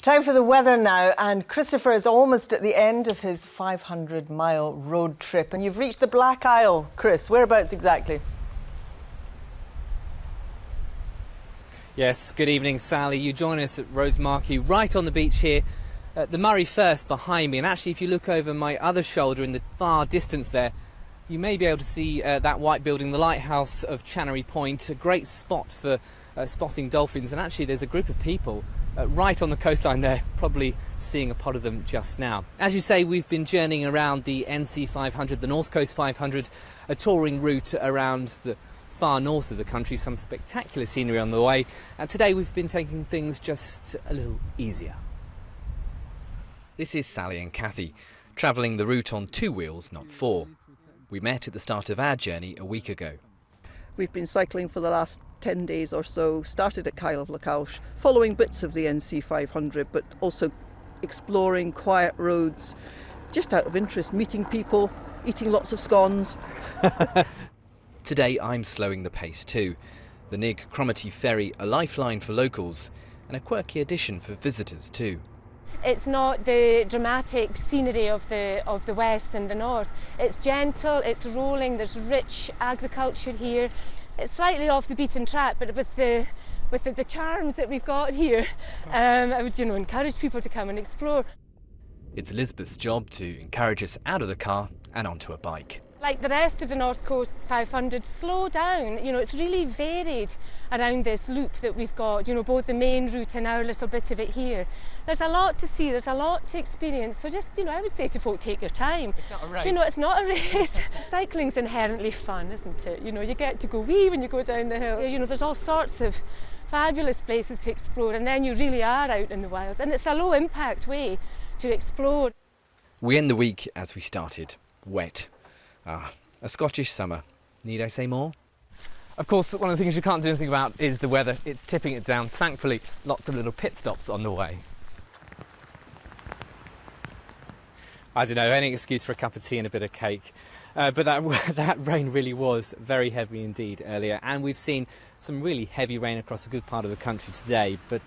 Time for the weather now, and Christopher is almost at the end of his 500-mile road trip, and you've reached the Black Isle. Chris, whereabouts exactly? Yes, good evening, Sally. You join us at Rosemarkie, right on the beach here, the Murray Firth behind me. And actually, if you look over my other shoulder in the far distance there, you may be able to see that white building, the lighthouse of Channery Point, a great spot for spotting dolphins. And actually, there's a group of people right on the coastline there, probably seeing a pod of them just now. As you say, we've been journeying around the NC500, the North Coast 500, a touring route around the far north of the country, some spectacular scenery on the way. And today we've been taking things just a little easier. This is Sally and Kathy, travelling the route on 2 wheels, not 4. We met at the start of our journey a week ago. We've been cycling for the last 10 days or so, started at Kyle of Lacouche, following bits of the NC500, but also exploring quiet roads, just out of interest, meeting people, eating lots of scones. Today I'm slowing the pace too. The Nigg Ferry, a lifeline for locals, and a quirky addition for visitors too. It's not the dramatic scenery of the west and the north. It's gentle, it's rolling, there's rich agriculture here. It's slightly off the beaten track, but with the charms that we've got here, I would encourage people to come and explore. It's Elizabeth's job to encourage us out of the car and onto a bike. Like the rest of the North Coast 500, slow down. It's really varied around this loop that we've got, both the main route and our little bit of it here. There's a lot to see, there's a lot to experience, so just, I would say to folk, take your time. It's not a race. It's not a race. Cycling's inherently fun, isn't it? You get to go wee when you go down the hill. There's all sorts of fabulous places to explore, and then you really are out in the wild, and it's a low impact way to explore. We end the week as we started, wet. A Scottish summer. Need I say more? Of course, one of the things you can't do anything about is the weather. It's tipping it down. Thankfully, lots of little pit stops on the way. I don't know, any excuse for a cup of tea and a bit of cake. But that rain really was very heavy indeed earlier, and we've seen some really heavy rain across a good part of the country today. But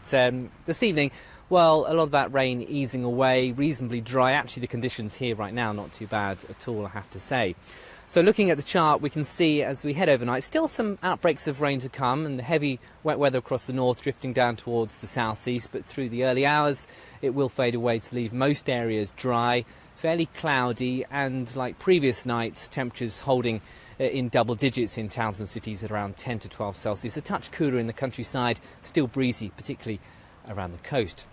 this evening, well, a lot of that rain easing away, reasonably dry. Actually, the conditions here right now not too bad at all, I have to say. So looking at the chart, we can see as we head overnight, still some outbreaks of rain to come, and the heavy wet weather across the north drifting down towards the southeast. But through the early hours, it will fade away to leave most areas dry, fairly cloudy, and like previous nights, temperatures holding in double digits in towns and cities at around 10 to 12 Celsius. A touch cooler in the countryside, still breezy, particularly around the coast.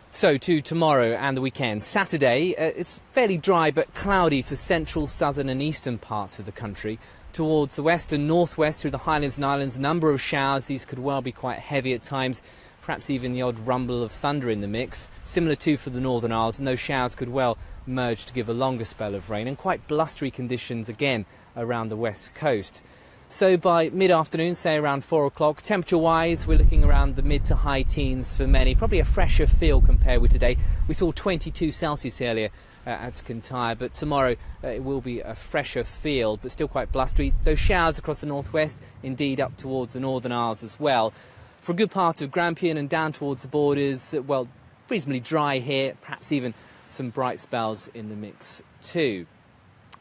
So to tomorrow and the weekend. Saturday, it's fairly dry but cloudy for central, southern and eastern parts of the country. Towards the west and northwest through the Highlands and Islands, a number of showers. These could well be quite heavy at times, perhaps even the odd rumble of thunder in the mix. Similar too for the Northern Isles, and those showers could well merge to give a longer spell of rain, and quite blustery conditions again around the west coast. So by mid-afternoon, say around 4 o'clock, temperature-wise, we're looking around the mid to high teens for many. Probably a fresher feel compared with today. We saw 22 Celsius earlier at Kintyre, but tomorrow it will be a fresher feel, but still quite blustery. Those showers across the northwest, indeed up towards the Northern Isles as well. For a good part of Grampian and down towards the borders, well, reasonably dry here, perhaps even some bright spells in the mix too.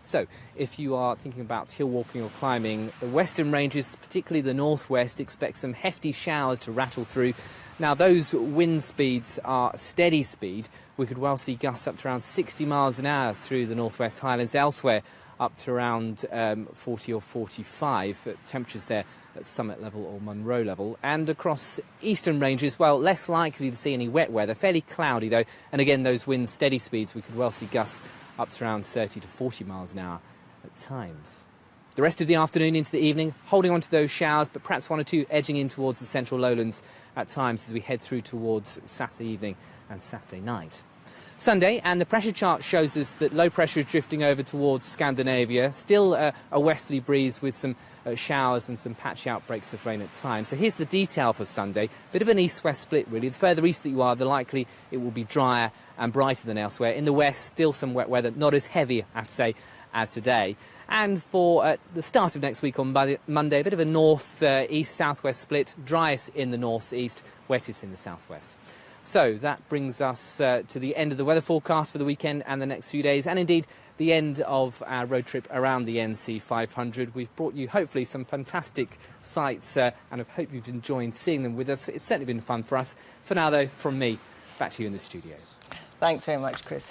So, if you are thinking about hill walking or climbing, the western ranges, particularly the northwest, expect some hefty showers to rattle through. Now, those wind speeds are steady speed. We could well see gusts up to around 60 miles an hour through the northwest highlands. Elsewhere, up to around 40 or 45. Temperatures there at summit level or Munro level. And across eastern ranges, well, less likely to see any wet weather. Fairly cloudy, though. And again, those wind steady speeds, we could well see gusts up to around 30 to 40 miles an hour at times. The rest of the afternoon into the evening, holding on to those showers, but perhaps 1 or 2 edging in towards the central lowlands at times as we head through towards Saturday evening and Saturday night. Sunday, and the pressure chart shows us that low pressure is drifting over towards Scandinavia. Still a westerly breeze with some showers and some patchy outbreaks of rain at times. So here's the detail for Sunday. Bit of an east-west split, really. The further east that you are, the likely it will be drier and brighter than elsewhere. In the west, still some wet weather, not as heavy, I have to say, as today. And for the start of next week on Monday, a bit of a north-east-southwest split. Driest in the northeast, wettest in the southwest. So that brings us to the end of the weather forecast for the weekend and the next few days, and indeed the end of our road trip around the NC500. We've brought you hopefully some fantastic sights and I hope you've enjoyed seeing them with us. It's certainly been fun for us. For now though, from me, back to you in the studio. Thanks very much, Chris.